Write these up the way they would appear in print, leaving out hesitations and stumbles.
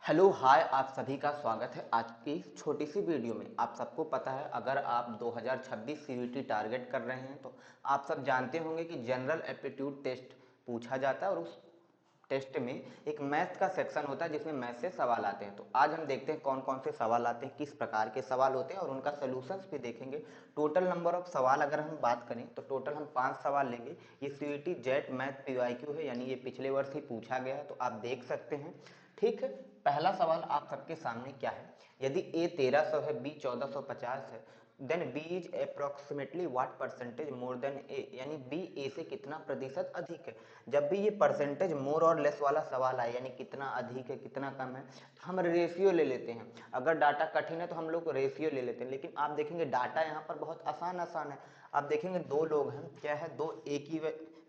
Hello hi, आप सभी का स्वागत है आज की इस छोटी सी वीडियो में। आप सबको पता है, अगर आप 2026 सीयूईटी टारगेट कर रहे हैं तो आप सब जानते होंगे कि जनरल एप्टीट्यूड टेस्ट पूछा जाता है और उस टेस्ट में एक मैथ्स का सेक्शन होता है जिसमें मैथ्स से सवाल आते हैं। तो आज हम देखते हैं कौन कौन से सवाल आते हैं, किस प्रकार के सवाल होते हैं और उनका सोल्यूशंस भी देखेंगे। टोटल नंबर ऑफ सवाल अगर हम बात करें तो टोटल हम 5 सवाल लेंगे। ये सीयूईटी जेट मैथ पीवाईक्यू है, यानी ये पिछले वर्ष ही पूछा गया है, तो आप देख सकते हैं। ठीक है, पहला सवाल आप सबके सामने क्या है। यदि ए 1300 है, बी 1450 है, then B is approximately what percentage more than A, यानी बी ए से कितना प्रतिशत अधिक है। जब भी ये परसेंटेज मोर और लेस वाला सवाल आए, यानी कितना अधिक है कितना कम है, तो हम रेशियो ले लेते हैं। अगर डाटा कठिन है तो हम लोग रेशियो ले लेते हैं, लेकिन आप देखेंगे डाटा यहाँ पर बहुत आसान आसान है। आप देखेंगे दो लोग हैं, क्या है, दो एक ही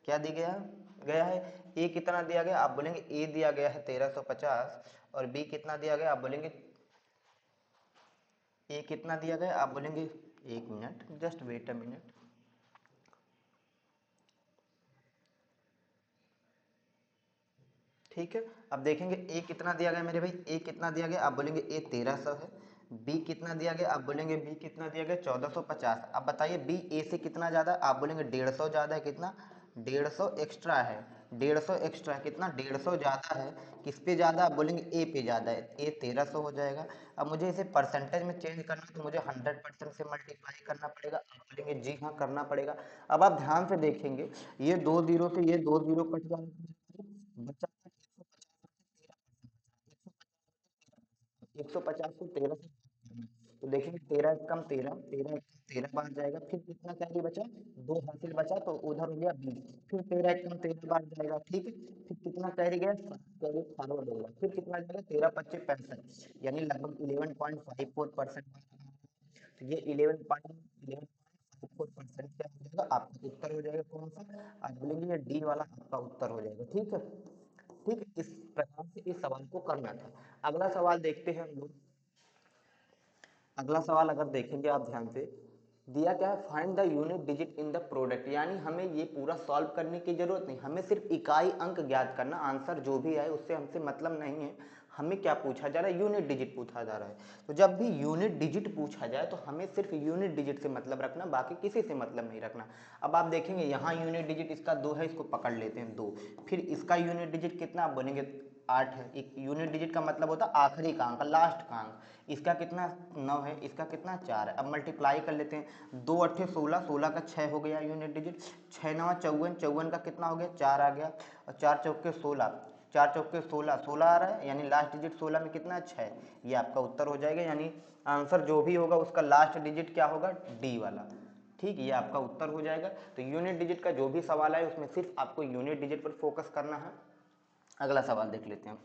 क्या दी गया है। ए कितना दिया गया, आप बोलेंगे ए दिया गया है 1350, और बी कितना दिया गया, आप बोलेंगे ए कितना दिया गया, आप बोलेंगे एक minute, just wait a minute. ठीक है, अब देखेंगे ए कितना दिया गया मेरे भाई, ए कितना दिया गया, आप बोलेंगे ए 1300 है। बी कितना दिया गया, आप बोलेंगे बी कितना दिया गया 1450। अब बताइए बी ए से कितना ज़्यादा, आप बोलेंगे 150 ज़्यादा है, कितना 150 एक्स्ट्रा है। 150 एक्स्ट्रा कितना 150 ज़्यादा है, किस पे ज़्यादा, आप बोलेंगे ए पे ज़्यादा है, ए 1300 हो जाएगा। अब मुझे इसे परसेंटेज में चेंज करना है तो मुझे 100% से मल्टीप्लाई करना पड़ेगा, आप बोलेंगे जी हाँ करना पड़ेगा। अब आप ध्यान से देखेंगे, ये दो जीरो से ये दो जीरो कट जाएगा, बचा 150 को 13 से तो देखेंगे 13 एकम 13, 13 एकम 13 बार जाएगा, फिर कितना कैरी बचा, दो हासिल बचा तो उधर हो गया 20, फिर 13 एकम 13 बार जाएगा। ठीक है, फिर कितना कैरी गया, कैरी फॉरवर्ड होगा, फिर कितना जाएगा 13 25 65, यानी लगभग 11.54%। तो ये 11.54% क्या हो जाएगा, आपका उत्तर हो जाएगा। कौन सा, आप बोलेंगे ये डी वाला आपका उत्तर हो जाएगा। ठीक है, ठीक है, इस प्रकार से इस सवाल को करना था। अगला सवाल देखते हैं हम लोग। अगला सवाल अगर देखेंगे आप ध्यान से, दिया क्या है, find the unit digit in the product, यानी हमें ये पूरा सॉल्व करने की जरूरत नहीं, हमें सिर्फ इकाई अंक ज्ञात करना, आंसर जो भी आए उससे हमसे मतलब नहीं है। हमें क्या पूछा जा रहा है, यूनिट डिजिट पूछा जा रहा है। तो जब भी यूनिट डिजिट पूछा जाए तो हमें सिर्फ यूनिट डिजिट से मतलब रखना, बाकी किसी से मतलब नहीं रखना। अब आप देखेंगे यहाँ यूनिट डिजिट इसका 2 है, इसको पकड़ लेते हैं 2। फिर इसका यूनिट डिजिट कितना, आप बोलेंगे 8 है। एक यूनिट डिजिट का मतलब होता है आखिरी का अंक, लास्ट का अंक। इसका कितना 9 है, इसका कितना 4 है। अब मल्टीप्लाई कर लेते हैं, 2 अट्ठे 16, 16 का 6 हो गया यूनिट डिजिट, 6 नवा 54, 54 का कितना हो गया 4 आ गया, और 4 चौके 16, 4 चौके 16, 16 आ रहा है, यानी लास्ट डिजिट 16 में कितना है 6। ये आपका उत्तर हो जाएगा, यानी आंसर जो भी होगा उसका लास्ट डिजिट क्या होगा, डी वाला। ठीक, ये आपका उत्तर हो जाएगा। तो यूनिट डिजिट का जो भी सवाल है उसमें सिर्फ आपको यूनिट डिजिट पर फोकस करना है। अगला सवाल देख लेते हैं।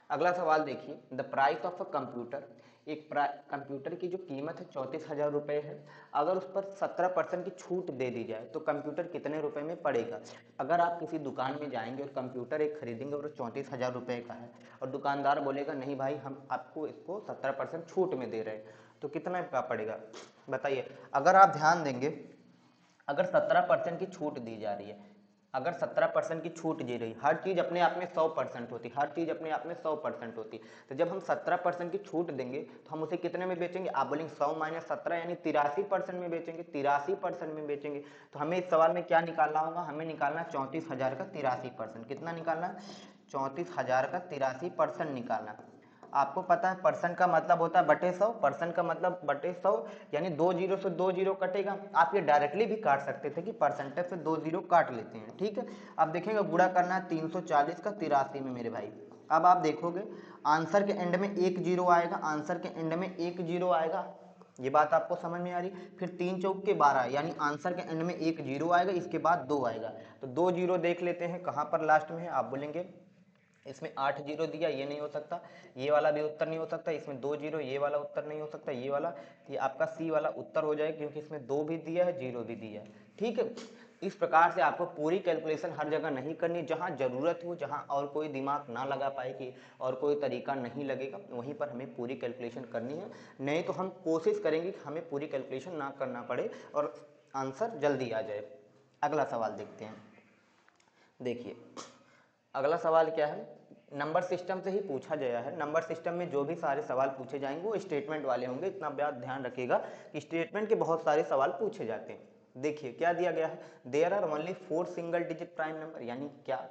अगला सवाल देखिए, the price of a computer, एक कंप्यूटर की जो कीमत है 34,000 रुपये है। अगर उस पर 17% की छूट दे दी जाए तो कंप्यूटर कितने रुपए में पड़ेगा। अगर आप किसी दुकान में जाएंगे और कंप्यूटर एक खरीदेंगे और 34,000 रुपये का है, और दुकानदार बोलेगा नहीं भाई हम आपको इसको 17% छूट में दे रहे हैं, तो कितना का पड़ेगा बताइए। अगर आप ध्यान देंगे, अगर 17% की छूट दी जा रही है, अगर 17% की छूट दी रही, हर चीज़ अपने आप में 100% होती, हर चीज़ अपने आप में 100% होती। तो जब हम 17% की छूट देंगे तो हम उसे कितने में बेचेंगे, आप बोलेंगे 100 माइनस 17 यानी 83% में बेचेंगे, 83% में बेचेंगे। तो हमें इस सवाल में क्या निकालना होगा, हमें निकालना 34,000 का 83%, कितना निकालना, 34,000 का 83% निकालना। आपको पता है परसेंट का मतलब होता है बटे 100, परसेंट का मतलब बटे 100, यानी दो जीरो से दो जीरो कटेगा। आप ये डायरेक्टली भी काट सकते थे कि परसेंटेज से दो जीरो काट लेते हैं। ठीक है, अब देखेंगे गुणा करना है 340 का 83 में मेरे भाई। अब आप देखोगे आंसर के एंड में एक जीरो आएगा, आंसर के एंड में एक जीरो आएगा, ये बात आपको समझ में आ रही। फिर 3 चौक के 12, यानी आंसर के एंड में एक जीरो आएगा, इसके बाद दो आएगा। तो दो जीरो देख लेते हैं कहाँ पर लास्ट में है, आप बोलेंगे इसमें 8 जीरो दिया, ये नहीं हो सकता, ये वाला भी उत्तर नहीं हो सकता, इसमें 2 जीरो, ये वाला उत्तर नहीं हो सकता, ये वाला, ये आपका सी वाला उत्तर हो जाएगा, क्योंकि इसमें 2 भी दिया है, जीरो भी दिया है। ठीक है, इस प्रकार से आपको पूरी कैलकुलेशन हर जगह नहीं करनी, जहां जरूरत हो, जहां और कोई दिमाग ना लगा पाए कि और कोई तरीका नहीं लगेगा, वहीं पर हमें पूरी कैलकुलेशन करनी है। नहीं तो हम कोशिश करेंगे कि हमें पूरी कैलकुलेशन ना करना पड़े और आंसर जल्दी आ जाए। अगला सवाल देखते हैं। देखिए, अगला सवाल क्या है, नंबर सिस्टम से ही पूछा गया है। नंबर सिस्टम में जो भी सारे सवाल पूछे जाएंगे वो स्टेटमेंट वाले होंगे, इतना बात ध्यान रखिएगा कि स्टेटमेंट के बहुत सारे सवाल पूछे जाते हैं। देखिए क्या दिया गया है, there are only 4 single digit prime number, यानी क्या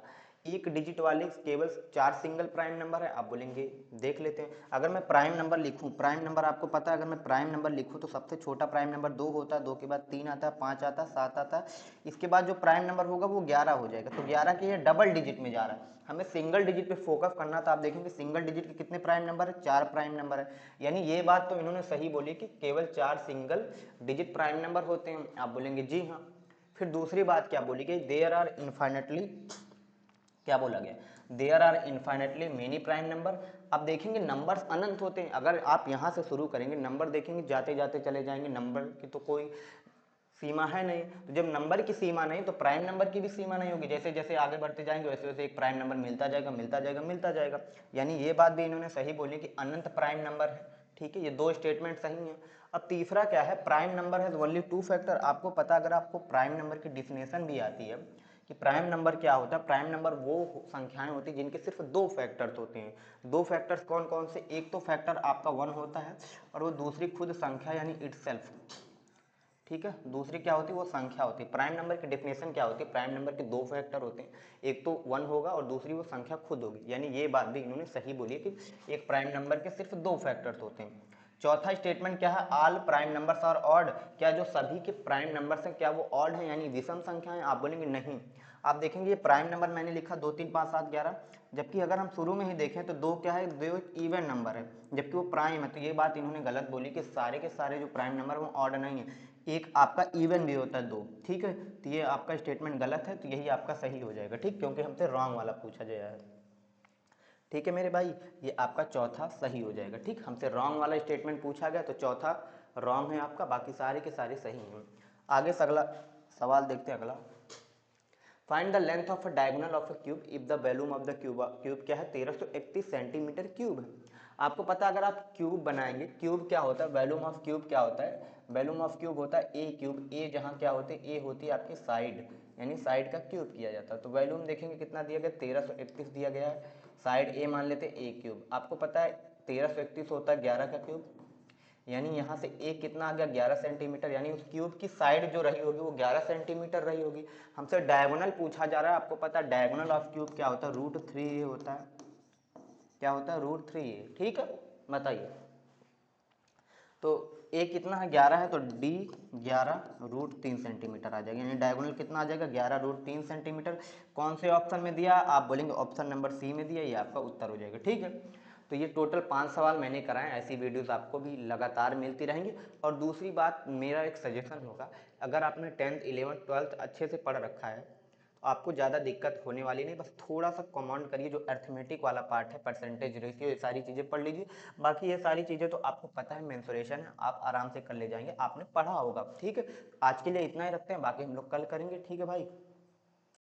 एक डिजिट वाले केवल 4 सिंगल प्राइम नंबर है। आप बोलेंगे देख लेते हैं, अगर मैं प्राइम नंबर लिखूं, प्राइम नंबर आपको पता है, अगर मैं प्राइम नंबर लिखूं तो सबसे छोटा प्राइम नंबर 2 होता है, 2 के बाद 3 आता है, 5 आता है, 7 आता है, इसके बाद जो प्राइम नंबर होगा वो 11 हो जाएगा। तो 11 के ये डबल डिजिट में जा रहा है, हमें सिंगल डिजिट पे फोकस करना था। आप देखेंगे सिंगल डिजिट के कितने प्राइम नंबर है, 4 प्राइम नंबर है, यानी ये बात तो इन्होंने सही बोली कि केवल 4 सिंगल डिजिट प्राइम नंबर होते हैं। आप बोलेंगे जी हाँ। फिर दूसरी बात क्या बोली गई, देयर आर इन्फाइनेटली, क्या बोला गया, there are infinitely many prime number. अब देखेंगे नंबर्स अनंत होते हैं, अगर आप यहाँ से शुरू करेंगे नंबर देखेंगे जाते जाते चले जाएंगे, नंबर की तो कोई सीमा है नहीं। तो जब नंबर की सीमा नहीं तो प्राइम नंबर की भी सीमा नहीं होगी, जैसे जैसे आगे बढ़ते जाएंगे वैसे वैसे एक प्राइम नंबर मिलता जाएगा मिलता जाएगा मिलता जाएगा, यानी ये बात भी इन्होंने सही बोली कि अनंत प्राइम नंबर है। ठीक है, ये दो स्टेटमेंट सही हैं। अब तीसरा क्या है, प्राइम नंबर है ओनली 2 फैक्टर। आपको पता, अगर आपको प्राइम नंबर की डिफिनेशन भी आती है कि प्राइम नंबर क्या होता है, प्राइम नंबर वो संख्याएं होती हैं जिनके सिर्फ 2 फैक्टर्स होते हैं। 2 फैक्टर्स कौन कौन से, एक तो फैक्टर आपका 1 होता है और वो दूसरी खुद संख्या यानी इटसेल्फ। ठीक है, दूसरी क्या होती है, वो संख्या होती है। प्राइम नंबर की डेफिनेशन क्या होती है, प्राइम नंबर के 2 फैक्टर होते हैं, एक तो 1 होगा और दूसरी वो संख्या खुद होगी, यानी ये बात भी इन्होंने सही बोली है कि एक प्राइम नंबर के सिर्फ 2 फैक्टर्स होते हैं। चौथा स्टेटमेंट क्या है, all prime numbers are odd, क्या जो सभी के प्राइम नंबर्स हैं क्या वो ऑड हैं यानी विषम संख्या है। आप बोलेंगे नहीं। आप देखेंगे ये प्राइम नंबर मैंने लिखा 2 3 5 7 11, जबकि अगर हम शुरू में ही देखें तो 2 क्या है, 2 एक इवन नंबर है जबकि वो प्राइम है। तो ये बात इन्होंने गलत बोली कि सारे के सारे जो प्राइम नंबर वो ऑड नहीं है, एक आपका इवन भी होता है 2। ठीक है, तो ये आपका स्टेटमेंट गलत है, तो यही आपका सही हो जाएगा। ठीक, क्योंकि हमसे रॉन्ग वाला पूछा गया है। ठीक है मेरे भाई, ये आपका चौथा सही हो जाएगा। ठीक, हमसे रॉन्ग वाला स्टेटमेंट पूछा गया तो चौथा रॉन्ग है आपका, बाकी सारे के सारे सही हैं। आगे से अगला सवाल देखते हैं। अगला, find the length of a diagonal of a cube if the volume of the cube, cube क्या है 1331 सेंटीमीटर क्यूब है। आपको पता है अगर आप क्यूब बनाएंगे, क्यूब क्या होता है, वॉल्यूम ऑफ क्यूब क्या होता है, वॉल्यूम ऑफ क्यूब होता है ए क्यूब, ए जहाँ क्या होते हैं, ए होती है आपकी साइड, यानी साइड का क्यूब किया जाता है। तो वॉल्यूम देखेंगे कितना दिया गया, 1331 दिया गया है, साइड ए मान लेते हैं ए क्यूब। आपको पता है 1331 होता है 11 का क्यूब, यानी यहाँ से ए कितना आ गया 11 सेंटीमीटर, यानी उस क्यूब की साइड जो रही होगी वो 11 सेंटीमीटर रही होगी। हमसे डायगोनल पूछा जा रहा है, आपको पता है डायगोनल ऑफ क्यूब क्या होता है, √3a होता है। क्या होता है, √3a। ठीक है, बताइए। तो ए कितना है 11 है, तो डी 11 √3 सेंटीमीटर आ जाएगा, यानी डायगोनल कितना आ जाएगा 11 √3 सेंटीमीटर। कौन से ऑप्शन में दिया, आप बोलेंगे ऑप्शन नंबर सी में दिया, ये आपका उत्तर हो जाएगा। ठीक है, तो ये टोटल 5 सवाल मैंने कराए, ऐसी वीडियोस आपको भी लगातार मिलती रहेंगी। और दूसरी बात, मेरा एक सजेशन होगा, अगर आपने 10th 11th 12th अच्छे से पढ़ रखा है तो आपको ज़्यादा दिक्कत होने वाली नहीं, बस थोड़ा सा कमांड करिए, जो अर्थमेटिक वाला पार्ट है, परसेंटेज रेशियो, ये सारी चीज़ें पढ़ लीजिए। बाकी ये सारी चीज़ें तो आपको पता है, मेंसुरेशन है, आप आराम से कर ले जाएंगे, आपने पढ़ा होगा। ठीक है, आज के लिए इतना ही रखते हैं, बाकी हम लोग कल करेंगे। ठीक है भाई।